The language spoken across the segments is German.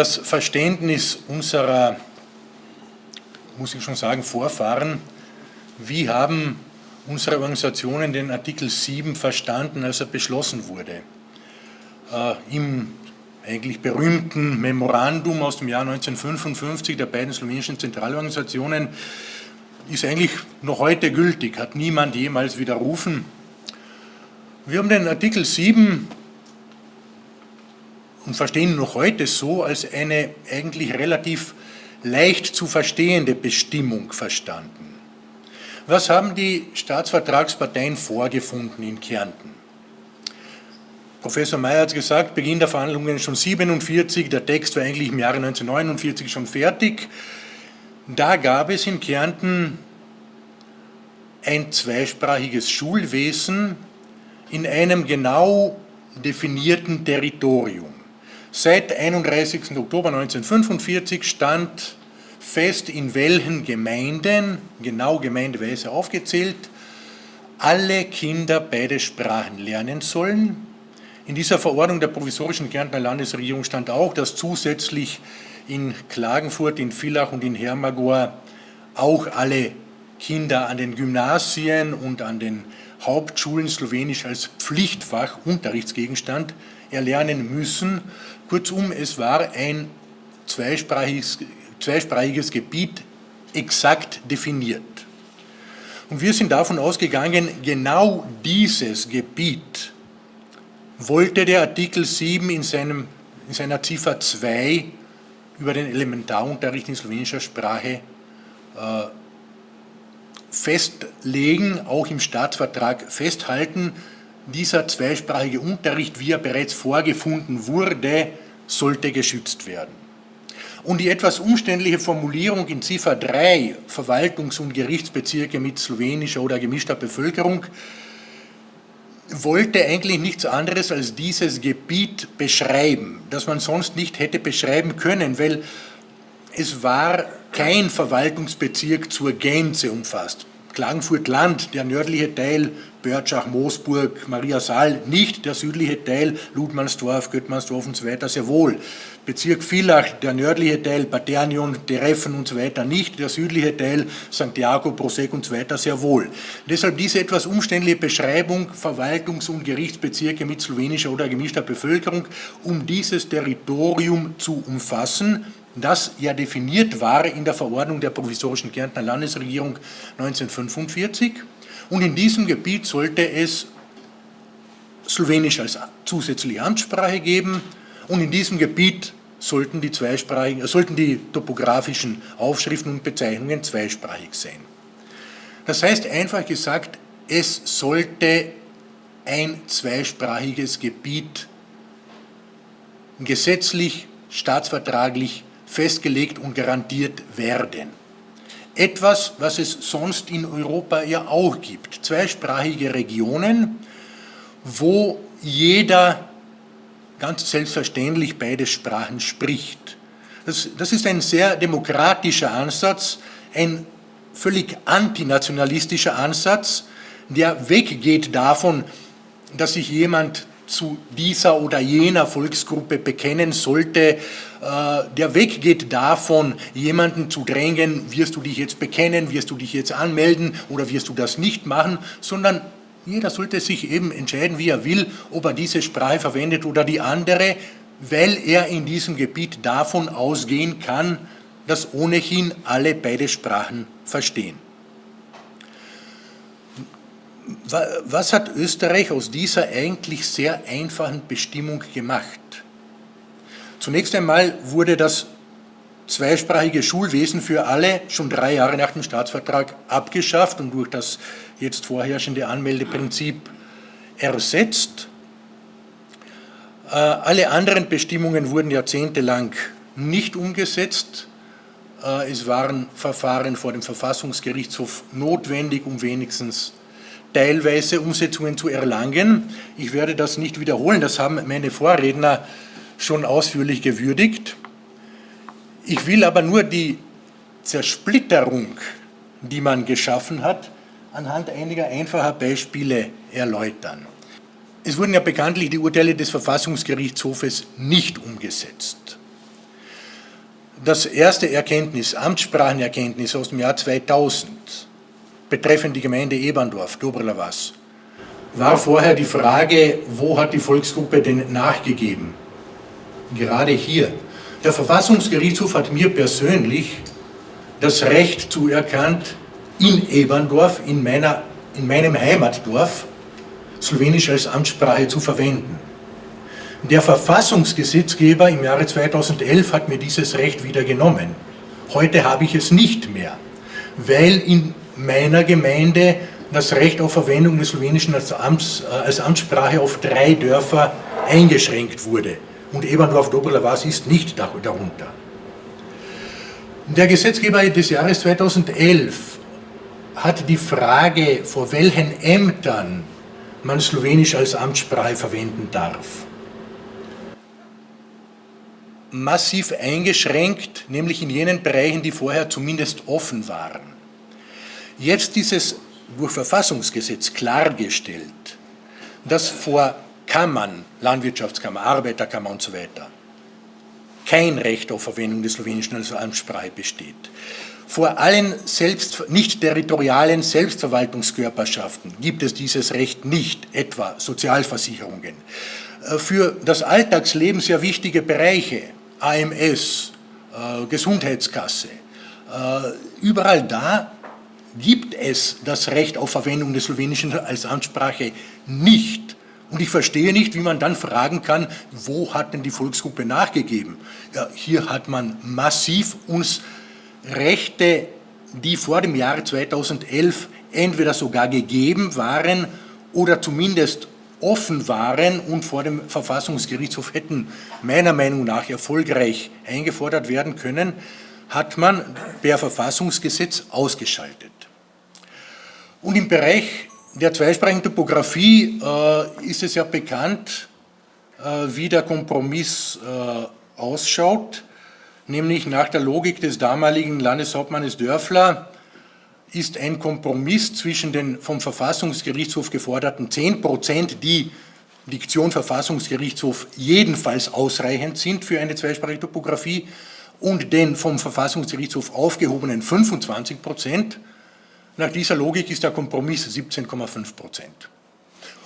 das Verständnis unserer, muss ich schon sagen, Vorfahren, wie haben unsere Organisationen den Artikel 7 verstanden, als er beschlossen wurde. Im eigentlich berühmten Memorandum aus dem Jahr 1955 der beiden slowenischen Zentralorganisationen ist eigentlich noch heute gültig, hat niemand jemals widerrufen. Wir haben den Artikel 7 und verstehen noch heute so als eine eigentlich relativ leicht zu verstehende Bestimmung verstanden. Was haben die Staatsvertragsparteien vorgefunden in Kärnten? Professor Mayer hat gesagt, Beginn der Verhandlungen schon 1947, der Text war eigentlich im Jahre 1949 schon fertig. Da gab es in Kärnten ein zweisprachiges Schulwesen in einem genau definierten Territorium. Seit 31. Oktober 1945 stand fest, in welchen Gemeinden, genau gemeindeweise aufgezählt, alle Kinder beide Sprachen lernen sollen. In dieser Verordnung der provisorischen Kärntner Landesregierung stand auch, dass zusätzlich in Klagenfurt, in Villach und in Hermagor auch alle Kinder an den Gymnasien und an den Hauptschulen Slowenisch als Pflichtfach, Unterrichtsgegenstand erlernen müssen. Kurzum, es war ein zweisprachiges Gebiet exakt definiert. Und wir sind davon ausgegangen, genau dieses Gebiet wollte der Artikel 7 in seiner Ziffer 2 über den Elementarunterricht in slowenischer Sprache festlegen, auch im Staatsvertrag festhalten. Dieser zweisprachige Unterricht, wie er bereits vorgefunden wurde, sollte geschützt werden. Und die etwas umständliche Formulierung in Ziffer 3, Verwaltungs- und Gerichtsbezirke mit slowenischer oder gemischter Bevölkerung, wollte eigentlich nichts anderes als dieses Gebiet beschreiben, das man sonst nicht hätte beschreiben können, weil es war kein Verwaltungsbezirk zur Gänze umfasst. Klagenfurt-Land, der nördliche Teil, Börtschach, Moosburg, Mariasaal, nicht der südliche Teil, Ludmannsdorf, Göttmannsdorf und so weiter, sehr wohl. Bezirk Villach, der nördliche Teil, Paternion, Tereffen und so weiter, nicht der südliche Teil, St. Jakob, Prosek und so weiter, sehr wohl. Deshalb diese etwas umständliche Beschreibung, Verwaltungs- und Gerichtsbezirke mit slowenischer oder gemischter Bevölkerung, um dieses Territorium zu umfassen, das ja definiert war in der Verordnung der provisorischen Kärntner Landesregierung 1945. Und in diesem Gebiet sollte es Slowenisch als zusätzliche Amtssprache geben und in diesem Gebiet sollten die topografischen Aufschriften und Bezeichnungen zweisprachig sein. Das heißt einfach gesagt, es sollte ein zweisprachiges Gebiet gesetzlich, staatsvertraglich festgelegt und garantiert werden. Etwas, was es sonst in Europa ja auch gibt. Zweisprachige Regionen, wo jeder ganz selbstverständlich beide Sprachen spricht. Das ist ein sehr demokratischer Ansatz, ein völlig antinationalistischer Ansatz, der weggeht davon, dass sich jemand zu dieser oder jener Volksgruppe bekennen sollte, der weggeht davon, jemanden zu drängen, wirst du dich jetzt bekennen, wirst du dich jetzt anmelden oder wirst du das nicht machen, sondern jeder sollte sich eben entscheiden, wie er will, ob er diese Sprache verwendet oder die andere, weil er in diesem Gebiet davon ausgehen kann, dass ohnehin alle beide Sprachen verstehen. Was hat Österreich aus dieser eigentlich sehr einfachen Bestimmung gemacht? Zunächst einmal wurde das zweisprachige Schulwesen für alle schon 3 Jahre nach dem Staatsvertrag abgeschafft und durch das jetzt vorherrschende Anmeldeprinzip ersetzt. Alle anderen Bestimmungen wurden jahrzehntelang nicht umgesetzt. Es waren Verfahren vor dem Verfassungsgerichtshof notwendig, um wenigstens teilweise Umsetzungen zu erlangen. Ich werde das nicht wiederholen, das haben meine Vorredner schon ausführlich gewürdigt. Ich will aber nur die Zersplitterung, die man geschaffen hat, anhand einiger einfacher Beispiele erläutern. Es wurden ja bekanntlich die Urteile des Verfassungsgerichtshofes nicht umgesetzt. Das erste Erkenntnis, Amtssprachenerkenntnis aus dem Jahr 2000, betreffend die Gemeinde Eberndorf, Dobrla Vas, war vorher die Frage, wo hat die Volksgruppe denn nachgegeben? Gerade hier. Der Verfassungsgerichtshof hat mir persönlich das Recht zuerkannt, in Eberndorf, in meinem Heimatdorf, Slowenisch als Amtssprache zu verwenden. Der Verfassungsgesetzgeber im Jahre 2011 hat mir dieses Recht wieder genommen. Heute habe ich es nicht mehr, weil in meiner Gemeinde das Recht auf Verwendung des Slowenischen als Amtssprache auf 3 Dörfer eingeschränkt wurde. Und Eberndorf Dobrla Vas ist nicht darunter. Der Gesetzgeber des Jahres 2011 hat die Frage, vor welchen Ämtern man Slowenisch als Amtssprache verwenden darf, massiv eingeschränkt, nämlich in jenen Bereichen, die vorher zumindest offen waren. Jetzt ist es durch Verfassungsgesetz klargestellt, dass vor Kammern, Landwirtschaftskammer, Arbeiterkammer und so weiter, kein Recht auf Verwendung des Slowenischen als Amtssprache besteht. Vor allen nicht territorialen Selbstverwaltungskörperschaften gibt es dieses Recht nicht, etwa Sozialversicherungen. Für das Alltagsleben sehr wichtige Bereiche, AMS, Gesundheitskasse, überall da gibt es das Recht auf Verwendung des Slowenischen als Amtssprache nicht. Und ich verstehe nicht, wie man dann fragen kann, wo hat denn die Volksgruppe nachgegeben? Ja, hier hat man massiv uns Rechte, die vor dem Jahre 2011 entweder sogar gegeben waren oder zumindest offen waren und vor dem Verfassungsgerichtshof hätten meiner Meinung nach erfolgreich eingefordert werden können, hat man per Verfassungsgesetz ausgeschaltet. Und im Bereich der zweisprachigen Topographie ist es ja bekannt, wie der Kompromiss ausschaut, nämlich nach der Logik des damaligen Landeshauptmannes Dörfler ist ein Kompromiss zwischen den vom Verfassungsgerichtshof geforderten 10%, die Diktion Verfassungsgerichtshof jedenfalls ausreichend sind für eine zweisprachige Topographie, und den vom Verfassungsgerichtshof aufgehobenen 25%. Nach dieser Logik ist der Kompromiss 17,5%.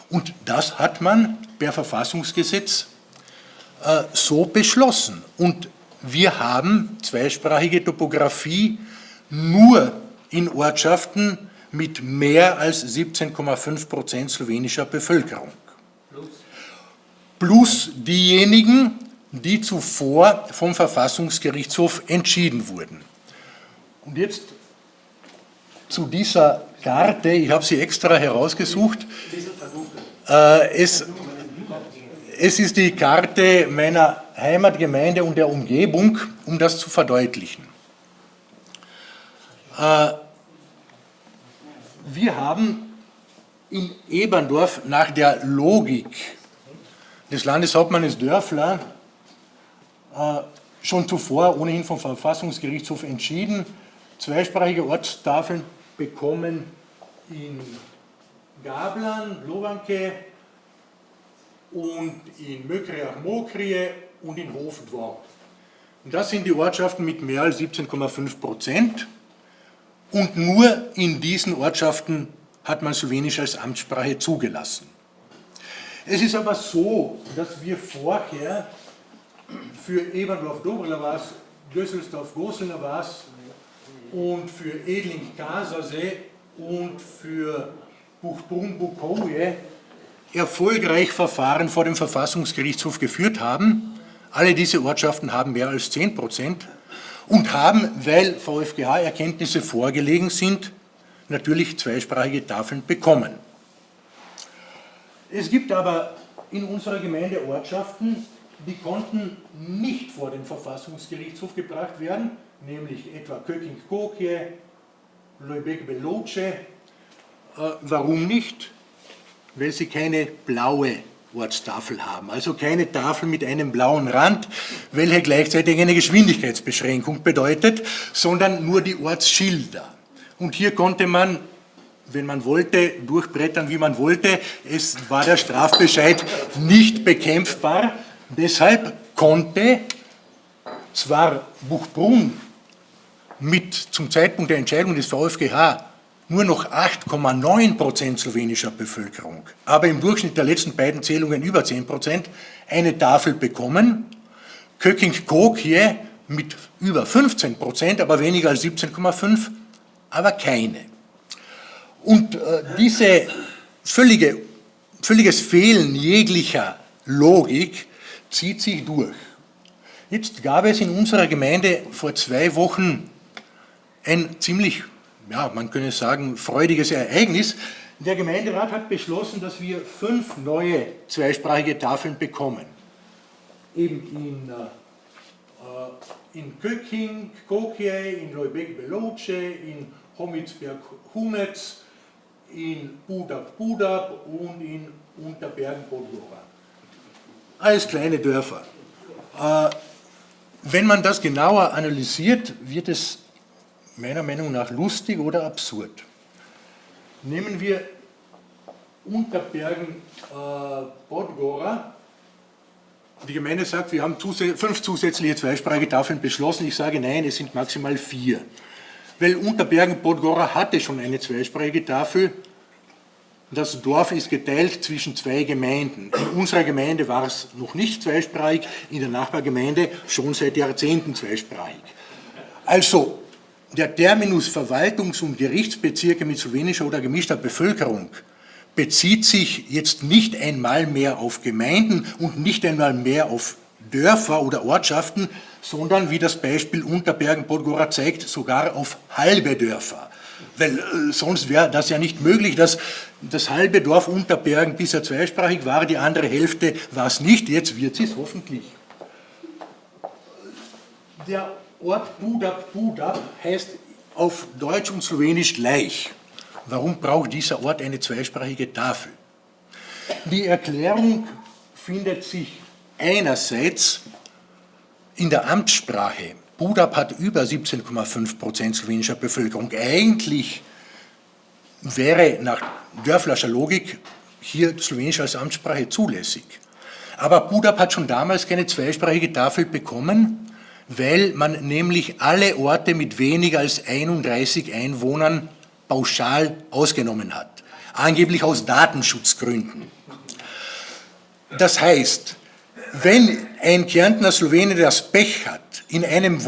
Und das hat man per Verfassungsgesetz so beschlossen. Und wir haben zweisprachige Topographie nur in Ortschaften mit mehr als 17,5% slowenischer Bevölkerung. Plus diejenigen, die zuvor vom Verfassungsgerichtshof entschieden wurden. Und jetzt zu dieser Karte, ich habe sie extra herausgesucht. Es ist die Karte meiner Heimatgemeinde und der Umgebung, um das zu verdeutlichen. Wir haben in Eberndorf nach der Logik des Landeshauptmannes Dörfler schon zuvor ohnehin vom Verfassungsgerichtshof entschieden, zweisprachige Ortstafeln bekommen in Gablan, Lovanke und in Mökriach-Mokrie und in Hofdwar. Und das sind die Ortschaften mit mehr als 17,5%. Und nur in diesen Ortschaften hat man Slowenisch als Amtssprache zugelassen. Es ist aber so, dass wir vorher für Eberndorf Dobrla Vas, Gösselsdorf Goselna Vas und für Edling-Kasase und für Buchbrunn-Bukowie erfolgreich Verfahren vor dem Verfassungsgerichtshof geführt haben. Alle diese Ortschaften haben mehr als 10% und haben, weil VfGH-Erkenntnisse vorgelegen sind, natürlich zweisprachige Tafeln bekommen. Es gibt aber in unserer Gemeinde Ortschaften, die konnten nicht vor den Verfassungsgerichtshof gebracht werden, nämlich etwa Köking-Kokje, Leubeck-Beloce. Warum nicht? Weil sie keine blaue Ortstafel haben, also keine Tafel mit einem blauen Rand, welche gleichzeitig eine Geschwindigkeitsbeschränkung bedeutet, sondern nur die Ortsschilder. Und hier konnte man, wenn man wollte, durchbrettern, wie man wollte. Es war der Strafbescheid nicht bekämpfbar. Deshalb konnte zwar Buchbrunn mit zum Zeitpunkt der Entscheidung des VfGH nur noch 8,9% slowenischer Bevölkerung, aber im Durchschnitt der letzten beiden Zählungen über 10%, eine Tafel bekommen. Köking-Kokje mit über 15%, aber weniger als 17,5%, aber keine. Und diese völliges Fehlen jeglicher Logik zieht sich durch. Jetzt gab es in unserer Gemeinde vor 2 Wochen ein ziemlich, ja, man könnte sagen, freudiges Ereignis. Der Gemeinderat hat beschlossen, dass wir 5 neue zweisprachige Tafeln bekommen. Eben in Köking, Kokje, in Leubeck-Beloce, in Homitzberg-Humetz, in Budap-Budap und in Unterbergen-Podgora. Alles kleine Dörfer. Wenn man das genauer analysiert, wird es meiner Meinung nach lustig oder absurd. Nehmen wir Unterbergen-Podgora. Die Gemeinde sagt, wir haben 5 zusätzliche zweisprachige Tafeln beschlossen. Ich sage nein, es sind maximal 4. Weil Unterbergen-Podgora hatte schon eine zweisprachige Tafel. Das Dorf ist geteilt zwischen 2 Gemeinden. In unserer Gemeinde war es noch nicht zweisprachig, in der Nachbargemeinde schon seit Jahrzehnten zweisprachig. Also der Terminus Verwaltungs- und Gerichtsbezirke mit slowenischer oder gemischter Bevölkerung bezieht sich jetzt nicht einmal mehr auf Gemeinden und nicht einmal mehr auf Dörfer oder Ortschaften, sondern, wie das Beispiel Unterbergen-Podgora zeigt, sogar auf halbe Dörfer. Weil sonst wäre das ja nicht möglich, dass das halbe Dorf Unterbergen bisher zweisprachig war, die andere Hälfte war es nicht, jetzt wird es hoffentlich. Der Ort Budap heißt auf Deutsch und Slowenisch gleich. Warum braucht dieser Ort eine zweisprachige Tafel? Die Erklärung findet sich einerseits in der Amtssprache. Budap hat über 17,5% slowenischer Bevölkerung. Eigentlich wäre nach Dörflerscher Logik hier Slowenisch als Amtssprache zulässig. Aber Budap hat schon damals keine zweisprachige Tafel bekommen, weil man nämlich alle Orte mit weniger als 31 Einwohnern pauschal ausgenommen hat, angeblich aus Datenschutzgründen. Das heißt, wenn ein Kärntner Slowene das Pech hat, in einem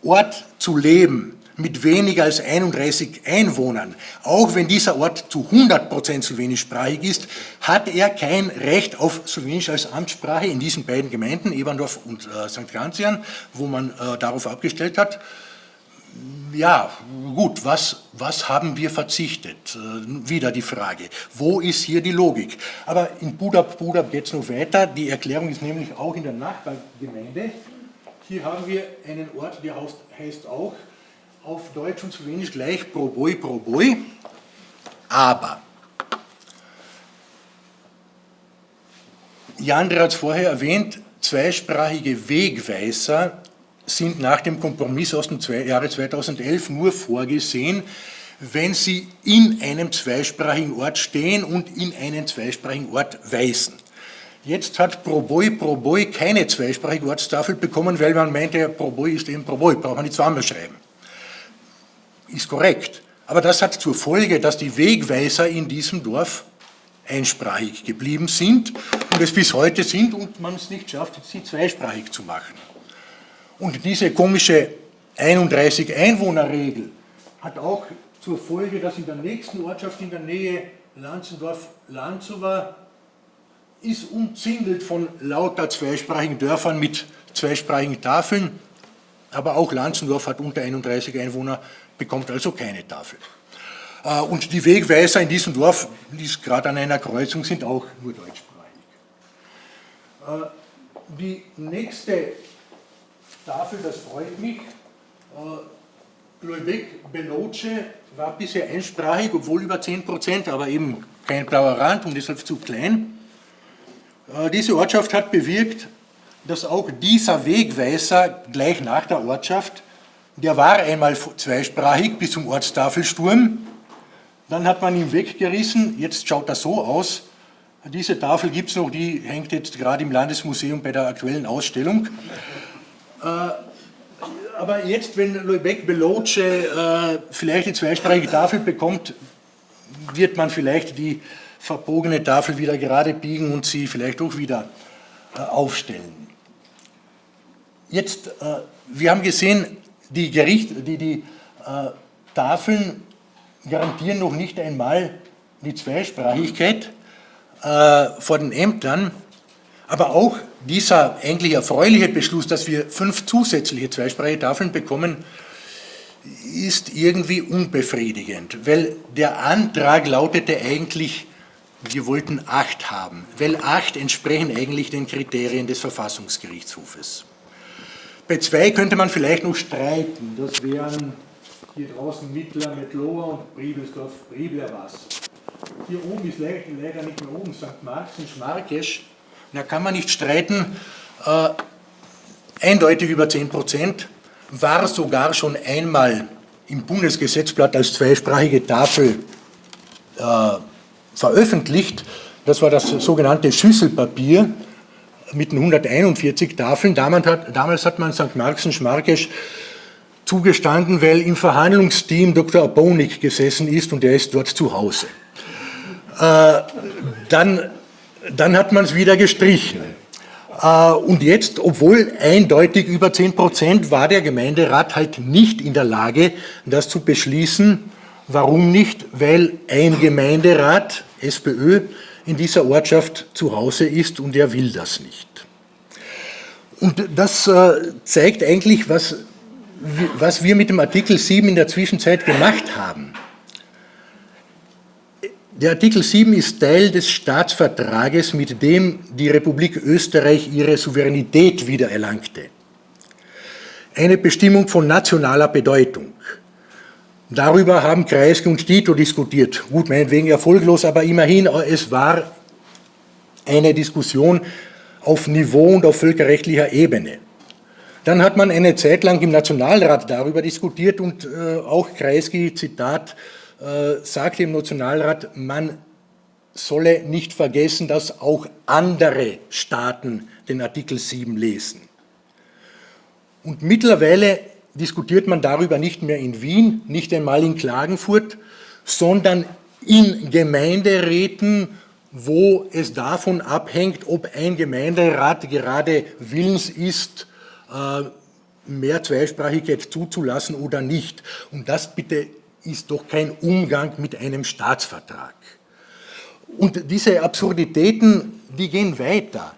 Ort zu leben mit weniger als 31 Einwohnern, auch wenn dieser Ort zu 100% slowenischsprachig ist, hat er kein Recht auf Slowenisch als Amtssprache in diesen beiden Gemeinden, Eberndorf und St. Ganzian, wo man darauf abgestellt hat. Ja, gut, was haben wir verzichtet? Wieder die Frage, wo ist hier die Logik? Aber in Budap geht es noch weiter, die Erklärung ist nämlich auch in der Nachbargemeinde. Hier haben wir einen Ort, der heißt auch auf Deutsch und Slowenisch gleich Proboj, aber Jandre hat es vorher erwähnt, zweisprachige Wegweiser sind nach dem Kompromiss aus dem Jahre 2011 nur vorgesehen, wenn sie in einem zweisprachigen Ort stehen und in einen zweisprachigen Ort weisen. Jetzt hat Proboj keine zweisprachige Ortstafel bekommen, weil man meinte, Proboj ist eben Proboj, braucht man nicht zweimal schreiben. Ist korrekt. Aber das hat zur Folge, dass die Wegweiser in diesem Dorf einsprachig geblieben sind und es bis heute sind und man es nicht schafft, sie zweisprachig zu machen. Und diese komische 31-Einwohner-Regel hat auch zur Folge, dass in der nächsten Ortschaft in der Nähe Lanzendorf-Lanzowa ist umzingelt von lauter zweisprachigen Dörfern mit zweisprachigen Tafeln, aber auch Lanzendorf hat unter 31 Einwohner, bekommt also keine Tafel. Und die Wegweiser in diesem Dorf, die gerade an einer Kreuzung sind, auch nur deutschsprachig. Die nächste Tafel, das freut mich, Leubeck-Beloce war bisher einsprachig, obwohl über 10%, aber eben kein blauer Rand und deshalb zu klein. Diese Ortschaft hat bewirkt, dass auch dieser Wegweiser gleich nach der Ortschaft, der war einmal zweisprachig bis zum Ortstafelsturm, dann hat man ihn weggerissen, jetzt schaut das so aus, diese Tafel gibt es noch, die hängt jetzt gerade im Landesmuseum bei der aktuellen Ausstellung. Aber jetzt, wenn Luebec Veloce vielleicht die zweisprachige Tafel bekommt, wird man vielleicht die verbogene Tafel wieder gerade biegen und sie vielleicht auch wieder aufstellen. Jetzt, wir haben gesehen, die Tafeln garantieren noch nicht einmal die Zweisprachigkeit vor den Ämtern, aber auch dieser eigentlich erfreuliche Beschluss, dass wir 5 zusätzliche zweisprachige Tafeln bekommen, ist irgendwie unbefriedigend, weil der Antrag lautete eigentlich, wir wollten 8 haben, weil 8 entsprechen eigentlich den Kriterien des Verfassungsgerichtshofes. Bei 2 könnte man vielleicht noch streiten, das wären hier draußen Mittler, Metlower und Briebelsdorf, Briebler-Was. Hier oben ist leider nicht mehr oben, St. Marx und Schmarkesch. Da kann man nicht streiten, eindeutig über 10%, war sogar schon einmal im Bundesgesetzblatt als zweisprachige Tafel veröffentlicht. Das war das sogenannte Schüsselpapier mit den 141 Tafeln. Damals hat man St. Marx und Schmarkesch zugestanden, weil im Verhandlungsteam Dr. Abonik gesessen ist und er ist dort zu Hause. Dann hat man es wieder gestrichen. Und jetzt, obwohl eindeutig über 10%, war der Gemeinderat halt nicht in der Lage, das zu beschließen. Warum nicht? Weil ein Gemeinderat, SPÖ, in dieser Ortschaft zu Hause ist und er will das nicht. Und das zeigt eigentlich, was wir mit dem Artikel 7 in der Zwischenzeit gemacht haben. Der Artikel 7 ist Teil des Staatsvertrages, mit dem die Republik Österreich ihre Souveränität wiedererlangte. Eine Bestimmung von nationaler Bedeutung. Darüber haben Kreisky und Tito diskutiert. Gut, meinetwegen erfolglos, aber immerhin, es war eine Diskussion auf Niveau und auf völkerrechtlicher Ebene. Dann hat man eine Zeit lang im Nationalrat darüber diskutiert und auch Kreisky, Zitat, sagte im Nationalrat, man solle nicht vergessen, dass auch andere Staaten den Artikel 7 lesen. Und mittlerweile diskutiert man darüber nicht mehr in Wien, nicht einmal in Klagenfurt, sondern in Gemeinderäten, wo es davon abhängt, ob ein Gemeinderat gerade willens ist, mehr Zweisprachigkeit zuzulassen oder nicht. Und das bitte ist doch kein Umgang mit einem Staatsvertrag. Und diese Absurditäten, die gehen weiter.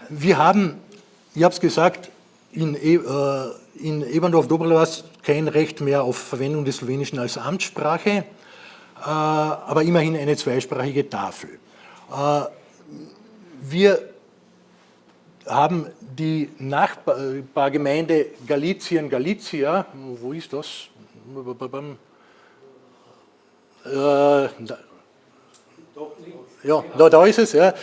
Wir haben, ich habe es gesagt, in Eberndorf-Dobrelas kein Recht mehr auf Verwendung des Slowenischen als Amtssprache, aber immerhin eine zweisprachige Tafel. Wir haben die Nachbargemeinde Galizien-Galicia, wo ist das? Ja, da ist es, ja.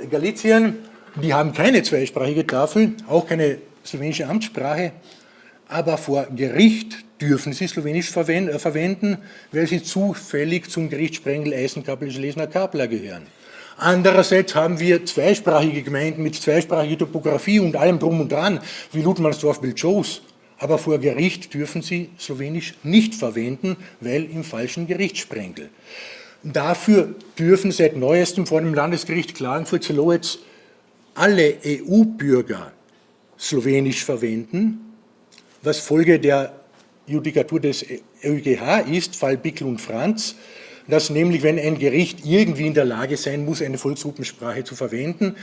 Galizien, die haben keine zweisprachige Tafel, auch keine slowenische Amtssprache, aber vor Gericht dürfen sie Slowenisch verwenden, weil sie zufällig zum Gerichtssprengel Eisenkappel-Schlesner-Kapla gehören. Andererseits haben wir zweisprachige Gemeinden mit zweisprachiger Topografie und allem drum und dran, wie Ludmansdorf-Belzos. Aber vor Gericht dürfen sie Slowenisch nicht verwenden, weil im falschen Gerichtssprengel. Dafür dürfen seit neuestem vor dem Landesgericht Klagenfurt-Zelowitz alle EU-Bürger Slowenisch verwenden, was Folge der Judikatur des EuGH ist, Fall Bickel und Franz, dass nämlich, wenn ein Gericht irgendwie in der Lage sein muss, eine Volksgruppensprache zu verwenden,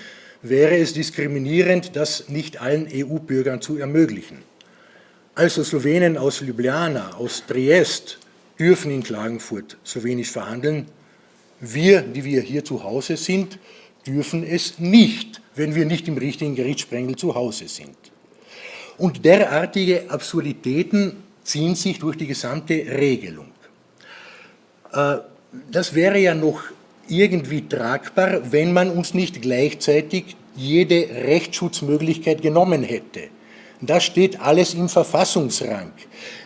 wäre es diskriminierend, das nicht allen EU-Bürgern zu ermöglichen. Also Slowenen aus Ljubljana, aus Triest, dürfen in Klagenfurt Slowenisch verhandeln. Wir, die wir hier zu Hause sind, dürfen es nicht, wenn wir nicht im richtigen Gerichtssprengel zu Hause sind. Und derartige Absurditäten ziehen sich durch die gesamte Regelung. Das wäre ja noch irgendwie tragbar, wenn man uns nicht gleichzeitig jede Rechtsschutzmöglichkeit genommen hätte. Das steht alles im Verfassungsrang.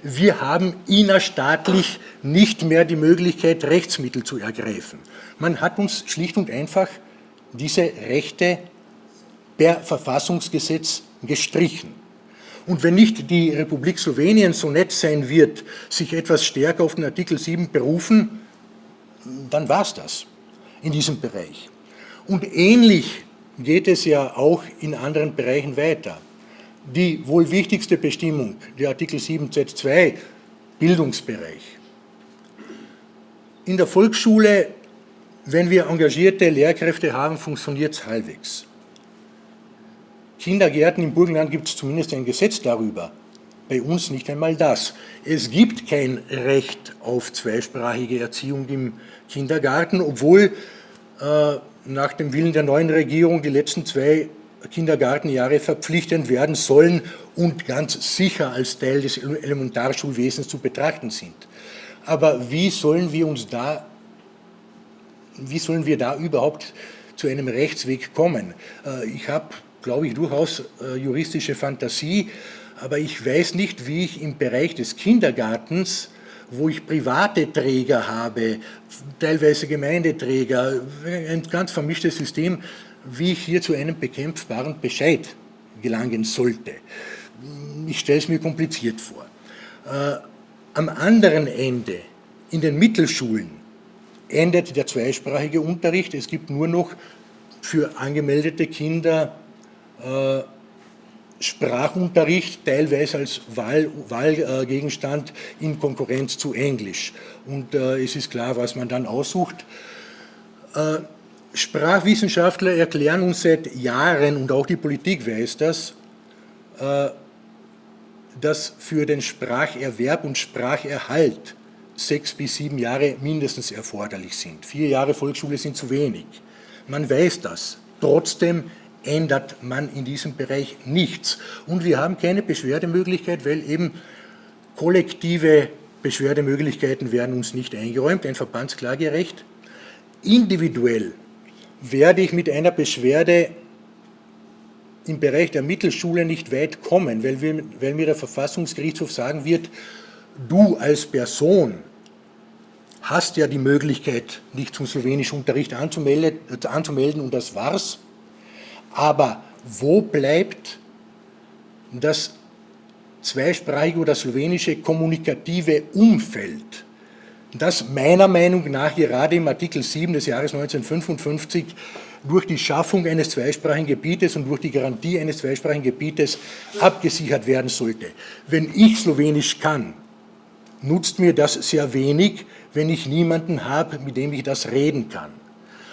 Wir haben innerstaatlich nicht mehr die Möglichkeit, Rechtsmittel zu ergreifen. Man hat uns schlicht und einfach diese Rechte per Verfassungsgesetz gestrichen. Und wenn nicht die Republik Slowenien so nett sein wird, sich etwas stärker auf den Artikel 7 berufen, dann war es das in diesem Bereich. Und ähnlich geht es ja auch in anderen Bereichen weiter. Die wohl wichtigste Bestimmung, der Artikel 7 Satz 2, Bildungsbereich. In der Volksschule, wenn wir engagierte Lehrkräfte haben, funktioniert es halbwegs. Kindergärten im Burgenland gibt es zumindest ein Gesetz darüber. Bei uns nicht einmal das. Es gibt kein Recht auf zweisprachige Erziehung im Kindergarten, obwohl nach dem Willen der neuen Regierung die letzten 2 Kindergartenjahre verpflichtend werden sollen und ganz sicher als Teil des Elementarschulwesens zu betrachten sind. Aber wie sollen wir da überhaupt zu einem Rechtsweg kommen? Ich habe, glaube ich, durchaus juristische Fantasie, aber ich weiß nicht, wie ich im Bereich des Kindergartens, wo ich private Träger habe, teilweise Gemeindeträger, ein ganz vermischtes System, wie ich hier zu einem bekämpfbaren Bescheid gelangen sollte. Ich stelle es mir kompliziert vor. Am anderen Ende, in den Mittelschulen, endet der zweisprachige Unterricht. Es gibt nur noch für angemeldete Kinder Sprachunterricht, teilweise als Wahlgegenstand in Konkurrenz zu Englisch. Und es ist klar, was man dann aussucht. Sprachwissenschaftler erklären uns seit Jahren, und auch die Politik weiß das, dass für den Spracherwerb und Spracherhalt 6 bis 7 Jahre mindestens erforderlich sind. 4 Jahre Volksschule sind zu wenig. Man weiß das. Trotzdem ändert man in diesem Bereich nichts. Und wir haben keine Beschwerdemöglichkeit, weil eben kollektive Beschwerdemöglichkeiten werden uns nicht eingeräumt, ein Verbandsklagerecht. Individuell werde ich mit einer Beschwerde im Bereich der Mittelschule nicht weit kommen, weil mir der Verfassungsgerichtshof sagen wird, du als Person hast ja die Möglichkeit, dich zum slowenischen Unterricht anzumelden und das war's. Aber wo bleibt das zweisprachige oder slowenische kommunikative Umfeld, das meiner Meinung nach gerade im Artikel 7 des Jahres 1955 durch die Schaffung eines zweisprachigen Gebietes und durch die Garantie eines zweisprachigen Gebietes abgesichert werden sollte. Wenn ich Slowenisch kann, nutzt mir das sehr wenig, wenn ich niemanden habe, mit dem ich das reden kann.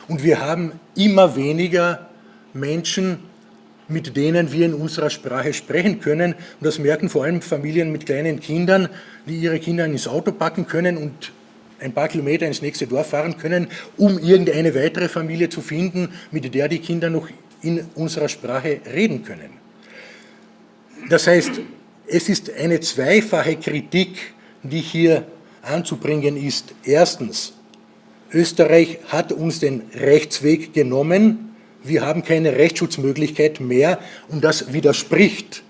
Und wir haben immer weniger Menschen, mit denen wir in unserer Sprache sprechen können. Und das merken vor allem Familien mit kleinen Kindern, die ihre Kinder ins Auto packen können und ein paar Kilometer ins nächste Dorf fahren können, um irgendeine weitere Familie zu finden, mit der die Kinder noch in unserer Sprache reden können. Das heißt, es ist eine zweifache Kritik, die hier anzubringen ist. Erstens, Österreich hat uns den Rechtsweg genommen. Wir haben keine Rechtsschutzmöglichkeit mehr und das widerspricht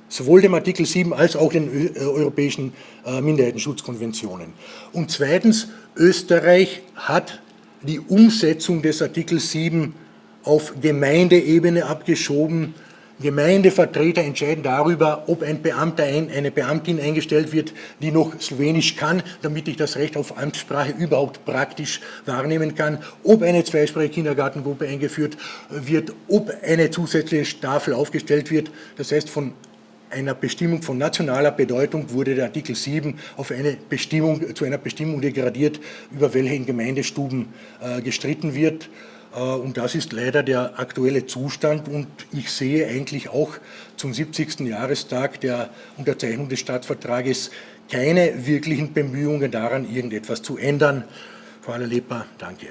sowohl dem Artikel 7 als auch den europäischen Minderheitenschutzkonventionen. Und zweitens, Österreich hat die Umsetzung des Artikels 7 auf Gemeindeebene abgeschoben. Gemeindevertreter entscheiden darüber, ob ein Beamter, eine Beamtin eingestellt wird, die noch Slowenisch kann, damit ich das Recht auf Amtssprache überhaupt praktisch wahrnehmen kann, ob eine zweisprachige Kindergartengruppe eingeführt wird, ob eine zusätzliche Tafel aufgestellt wird. Das heißt, von einer Bestimmung von nationaler Bedeutung wurde der Artikel 7 auf eine Bestimmung, zu einer Bestimmung degradiert, über welche in Gemeindestuben gestritten wird. Und das ist leider der aktuelle Zustand und ich sehe eigentlich auch zum 70. Jahrestag der Unterzeichnung des Staatsvertrages keine wirklichen Bemühungen daran, irgendetwas zu ändern. Frau Allerlepa, danke.